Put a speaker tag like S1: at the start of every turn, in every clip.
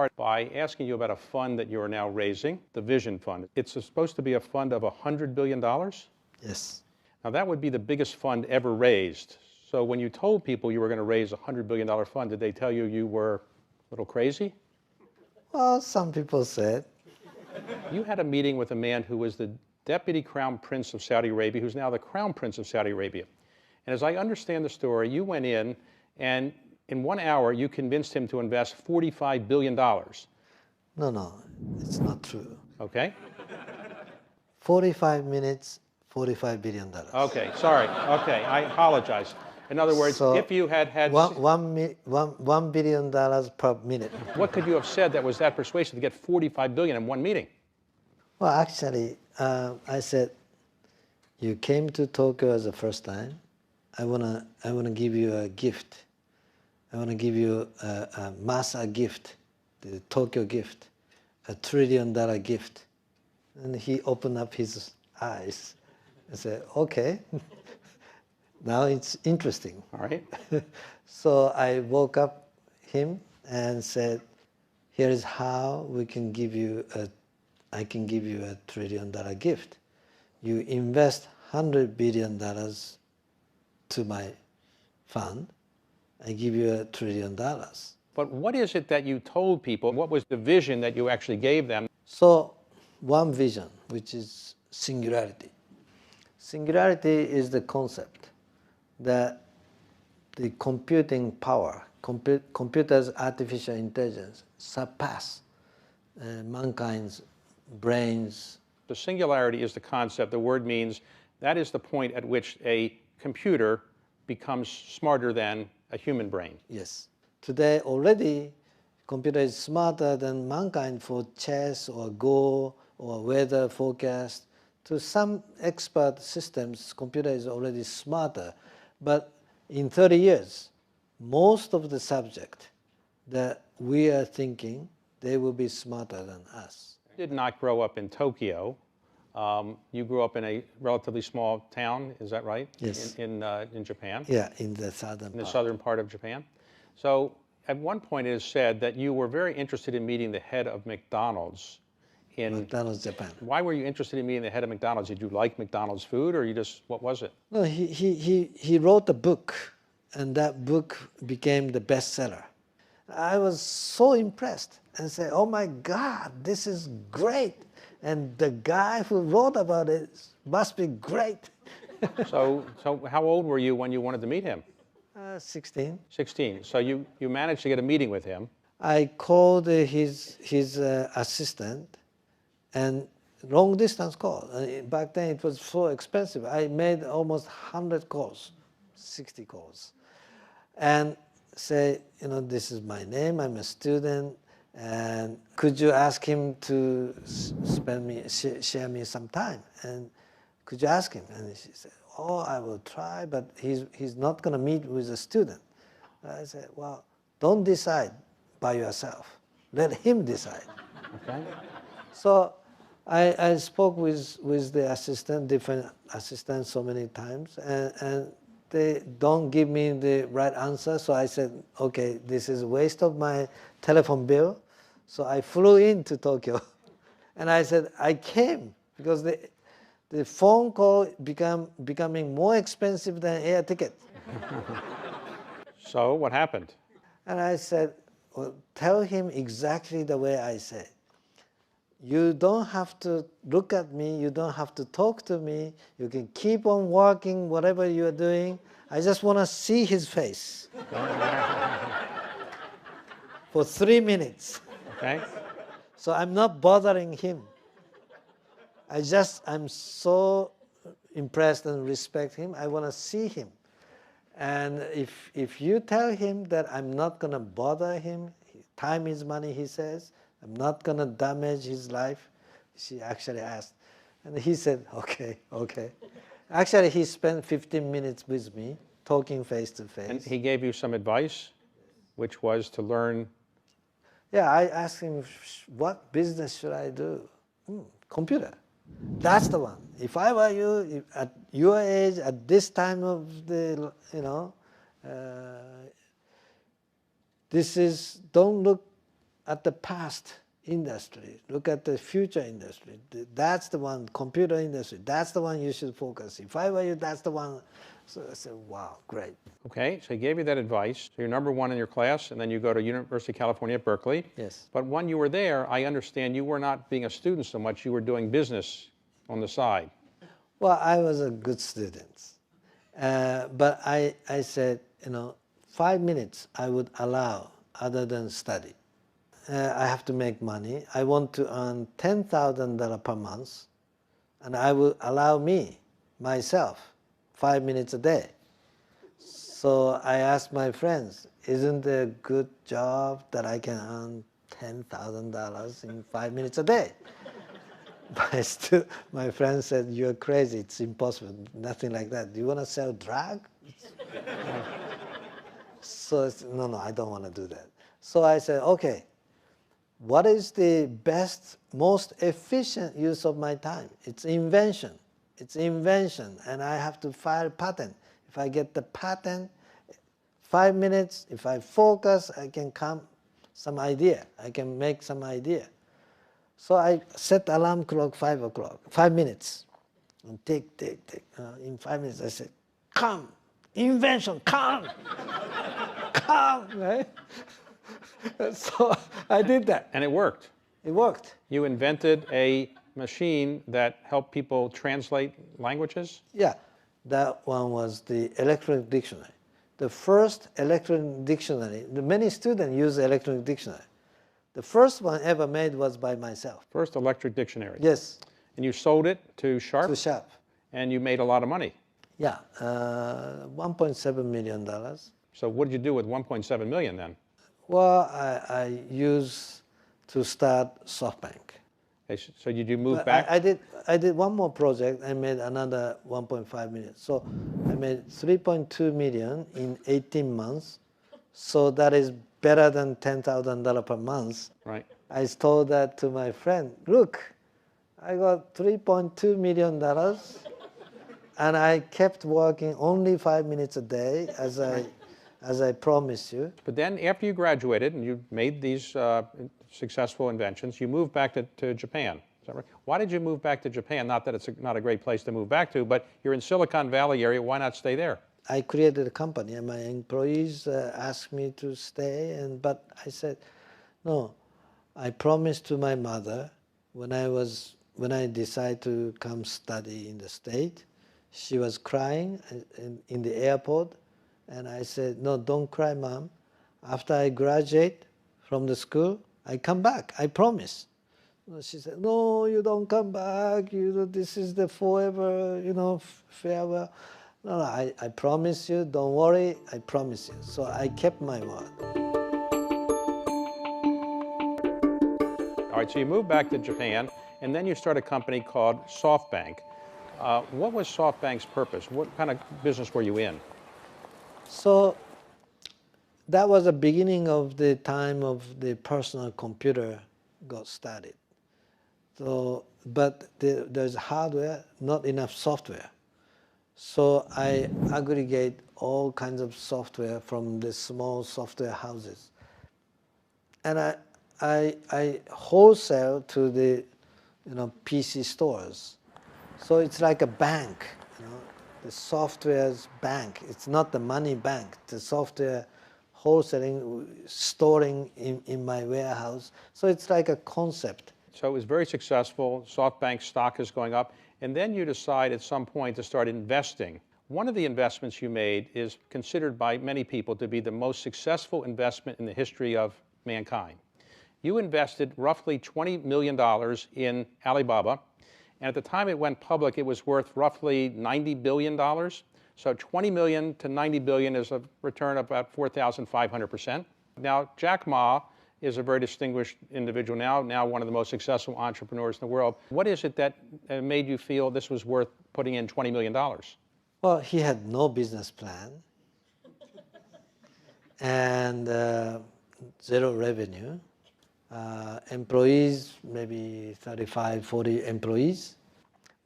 S1: start by asking you about a fund that you are now raising, the Vision Fund. It's supposed to be a fund of $100 billion?
S2: Yes.
S1: Now, that would be the biggest fund ever raised. So when you told people you were going to raise a $100 billion fund, did they tell you you were a little crazy?
S2: Well, some people said.
S1: You had a meeting with a man who was the Deputy Crown Prince of Saudi Arabia, who's now the Crown Prince of Saudi Arabia. And as I understand the story, you went in and in 1 hour you convinced him to invest $45 billion.
S2: No, it's not true.
S1: Okay?
S2: 45 minutes, $45 billion.
S1: Okay, sorry. Okay, I apologize. In other words,
S2: So
S1: if you had had...
S2: $1 billion per minute.
S1: What could you have said that was that persuasive to get $45 billion in one meeting?
S2: Well, actually, I said, you came to Tokyo as the first time. I wanna give you a gift. I wanna give you a Masa gift, the Tokyo gift, $1 trillion gift. And he opened up his eyes and said, okay, now it's interesting.
S1: All right.
S2: So I woke up him and said, here is how we can give you I can give you $1 trillion gift. You invest $100 billion to my fund, I give you $1 trillion.
S1: But what is it that you told people? What was the vision that you actually gave them?
S2: So one vision, which is singularity. Singularity is the concept that the computing power, computers' artificial intelligence surpass mankind's brains.
S1: The singularity is the concept. The word means that is the point at which a computer becomes smarter than a human brain.
S2: Yes. Today already, computer is smarter than mankind for chess or Go or weather forecast. To some expert systems, computer is already smarter. But in 30 years, most of the subject that we are thinking, they will be smarter than us.
S1: You did not grow up in Tokyo. You grew up in a relatively small town, is that right?
S2: Yes.
S1: In Japan?
S2: Yeah, in the southern
S1: In the
S2: part.
S1: southern part of Japan. So at one point it is said that you were very interested in meeting the head of McDonald's in
S2: McDonald's, Japan.
S1: Why were you interested in meeting the head of McDonald's? Did you like McDonald's food, or you just, what was it?
S2: No, he wrote a book, and that book became the bestseller. I was so impressed and said, oh my God, this is great. And the guy who wrote about it must be great.
S1: So how old were you when you wanted to meet him?
S2: 16.
S1: 16. So you managed to get a meeting with him.
S2: I called his assistant, and long distance call. Back then it was so expensive. I made almost 100 calls, 60 calls. And say, this is my name, I'm a student, and could you ask him to share me some time? And could you ask him? And she said, oh, I will try, but he's not going to meet with a student. I said, well, don't decide by yourself. Let him decide.
S1: Okay.
S2: So I spoke with the assistant, different assistants so many times, and they don't give me the right answer. So I said, okay, this is a waste of my telephone bill. So I flew into Tokyo. And I said, I came because the phone call becoming more expensive than air ticket.
S1: So what happened?
S2: And I said, well, tell him exactly the way I said. You don't have to look at me. You don't have to talk to me. You can keep on working, whatever you are doing. I just want to see his face for 3 minutes.
S1: Okay.
S2: So I'm not bothering him. I'm so impressed and respect him. I want to see him. And if you tell him that I'm not going to bother him, time is money, he says, I'm not going to damage his life, she actually asked. And he said, okay. Actually, he spent 15 minutes with me, talking face to face.
S1: And he gave you some advice, which was to learn.
S2: Yeah, I asked him, what business should I do? Computer. That's the one. If I were you, at your age, at this time of the, don't look at the past industry, look at the future industry. That's the one, computer industry, that's the one you should focus. If I were you, that's the one. So I said, wow, great.
S1: Okay, so he gave you that advice. So you're number one in your class, and then you go to University of California at Berkeley.
S2: Yes.
S1: But when you were there, I understand you were not being a student so much, you were doing business on the side.
S2: Well, I was a good student. But I said, 5 minutes I would allow other than study. I have to make money. I want to earn $10,000 per month, and I will allow myself, 5 minutes a day. So I asked my friends, isn't it a good job that I can earn $10,000 in 5 minutes a day? But my friend said, you're crazy, it's impossible, nothing like that. Do you want to sell drug? So I said, no, I don't want to do that. So I said, okay, what is the best, most efficient use of my time? It's invention. It's invention, and I have to file patent. If I get the patent, 5 minutes, if I focus, I can come some idea. I can make some idea. So I set alarm clock 5 o'clock, 5 minutes. And tick. In 5 minutes, I said, come, invention, come, come, right? So I did that.
S1: And it worked.
S2: It worked.
S1: You invented a machine that helped people translate languages?
S2: Yeah, that one was the electronic dictionary. The first electronic dictionary, many students use electronic dictionary. The first one ever made was by myself.
S1: First electric dictionary.
S2: Yes.
S1: And you sold it to Sharp?
S2: To Sharp.
S1: And you made a lot of money.
S2: Yeah, $1.7 million.
S1: So what did you do with 1.7 million then?
S2: Well, I used to start SoftBank.
S1: Okay, so did you move back?
S2: I did one more project. I made another 1.5 million. So I made 3.2 million in 18 months. So that is better than $10,000 per month.
S1: Right.
S2: I told that to my friend. Look, I got $3.2 million, and I kept working only 5 minutes a day, as I promised you.
S1: But then after you graduated and you made these successful inventions, you moved back to Japan. Is that right? Why did you move back to Japan? Not that it's not a great place to move back to, but you're in Silicon Valley area. Why not stay there?
S2: I created a company, and my employees asked me to stay, but I said, no. I promised to my mother when I decided to come study in the States. She was crying in the airport, and I said, no, don't cry, Mom. After I graduate from the school, I come back. I promise. She said, no, you don't come back. This is the forever, farewell. No, I promise you, don't worry, I promise you. So I kept my word.
S1: All right, so you moved back to Japan, and then you started a company called SoftBank. What was SoftBank's purpose? What kind of business were you in?
S2: So that was the beginning of the time of the personal computer got started. So, but there's hardware, not enough software. So I aggregate all kinds of software from the small software houses. And I wholesale to the PC stores. So it's like a bank, the software's bank. It's not the money bank, the software wholesaling, storing in my warehouse. So it's like a concept.
S1: So it was very successful. SoftBank stock is going up. And then you decide at some point to start investing. One of the investments you made is considered by many people to be the most successful investment in the history of mankind. You invested roughly $20 million in Alibaba, and at the time it went public, it was worth roughly $90 billion. So 20 million to 90 billion is a return of about 4,500%. Now, Jack Ma is a very distinguished individual now one of the most successful entrepreneurs in the world. What is it that made you feel this was worth putting in $20 million?
S2: Well, he had no business plan and zero revenue. Employees, maybe 35, 40 employees.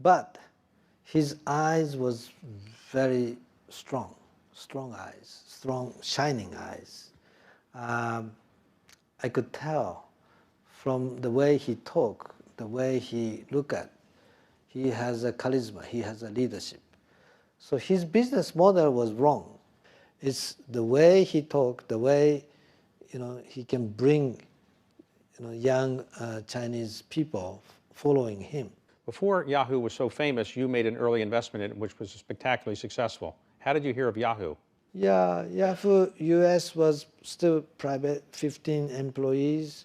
S2: But his eyes was very strong eyes, strong, shining eyes. I could tell from the way he talk, the way he look at. He has a charisma, he has a leadership. So his business model was wrong. It's the way he talk, the way he can bring young Chinese people following him.
S1: Before Yahoo was so famous, you made an early investment in it, which was spectacularly successful. How did you hear of Yahoo?
S2: Yeah, Yahoo US was still private, 15 employees,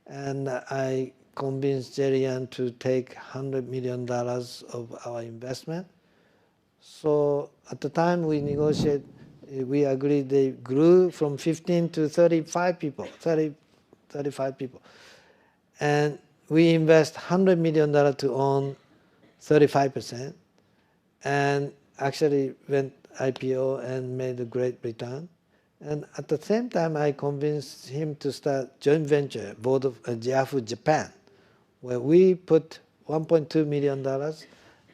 S2: and I convinced Jerry to take $100 million of our investment. So at the time we negotiated, we agreed they grew from 15 to 35 people, 35 people. And we invest $100 million to own 35%, and actually went IPO and made a great return. And at the same time, I convinced him to start joint venture, board of Yahoo Japan, where we put $1.2 million,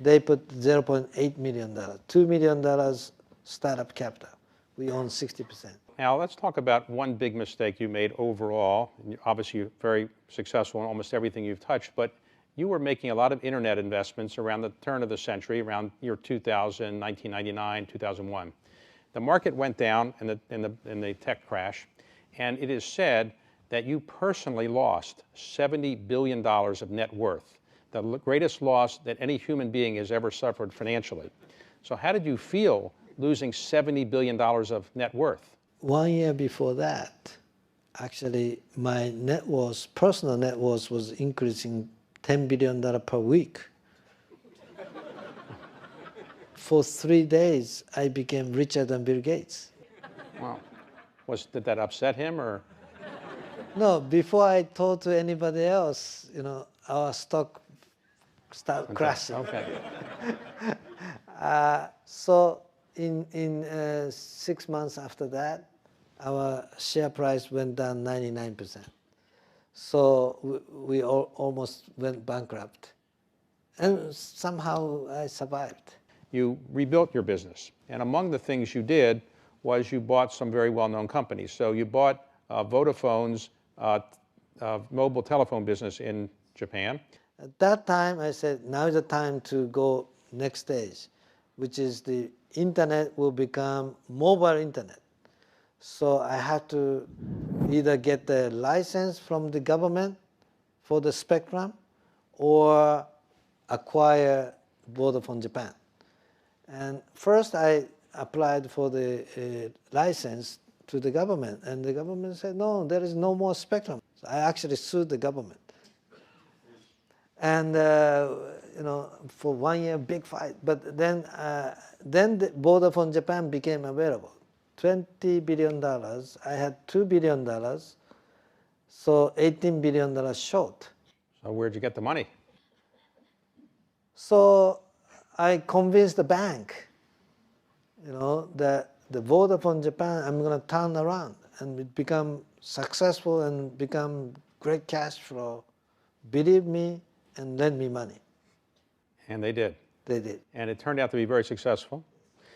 S2: they put $0.8 million, $2 million startup capital. We own 60%.
S1: Now let's talk about one big mistake you made overall. Obviously you're very successful in almost everything you've touched, but you were making a lot of internet investments around the turn of the century, around year 2000, 1999, 2001. The market went down in the tech crash, and it is said that you personally lost $70 billion of net worth, the greatest loss that any human being has ever suffered financially. So how did you feel losing $70 billion of net worth?
S2: 1 year before that, actually my net worth, personal net worth, was increasing $10 billion per week. For 3 days, I became richer than Bill Gates.
S1: Wow. Did that upset him, or?
S2: No, before I told to anybody else, our stock started crashing.
S1: Okay.
S2: So in 6 months after that, our share price went down 99%. So we almost went bankrupt. And somehow I survived.
S1: You rebuilt your business. And among the things you did was you bought some very well-known companies. So you bought Vodafone's mobile telephone business in Japan.
S2: At that time, I said, now is the time to go next stage, which is the internet will become mobile internet. So I had to either get the license from the government for the spectrum or acquire Vodafone Japan. And first I applied for the license to the government, and the government said, no, there is no more spectrum. So I actually sued the government. And for 1 year, big fight. But then the Vodafone Japan became available. $20 billion. I had $2 billion, so $18 billion short.
S1: So where'd you get the money?
S2: So I convinced the bank, that the Vodafone Japan, I'm going to turn around and become successful and become great cash flow. Believe me and lend me money.
S1: And they did.
S2: They did.
S1: And it turned out to be very successful.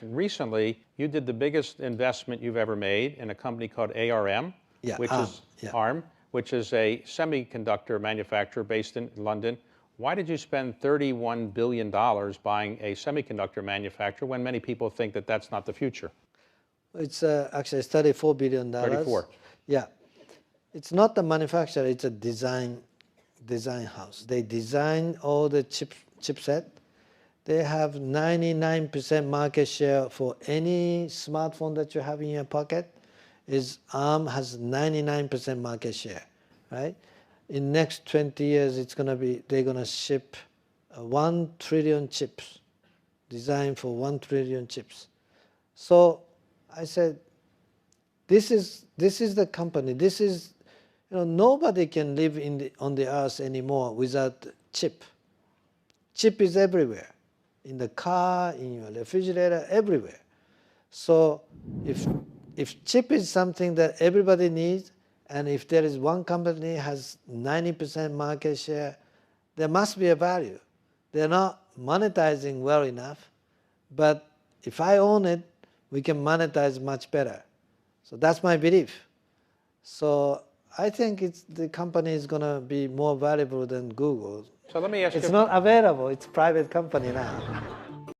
S1: And recently, you did the biggest investment you've ever made in a company called ARM, ARM, which is a semiconductor manufacturer based in London. Why did you spend $31 billion buying a semiconductor manufacturer when many people think that that's not the future?
S2: It's actually $34 billion.
S1: 34.
S2: Yeah. It's not the manufacturer, it's a design house. They design all the chipset. They have 99% market share for any smartphone that you have in your pocket. ARM has 99% market share, right? In next 20 years, they're gonna ship 1 trillion chips, designed for 1 trillion chips. So I said, this is the company. This is, nobody can live on the earth anymore without chip. Chip is everywhere, in the car, in your refrigerator, everywhere. So if chip is something that everybody needs, and if there is one company has 90% market share, there must be a value. They're not monetizing well enough, but if I own it, we can monetize much better. So that's my belief. So I think the company is going to be more valuable than Google.
S1: So let me ask
S2: It's
S1: you.
S2: not available. It's a private company now.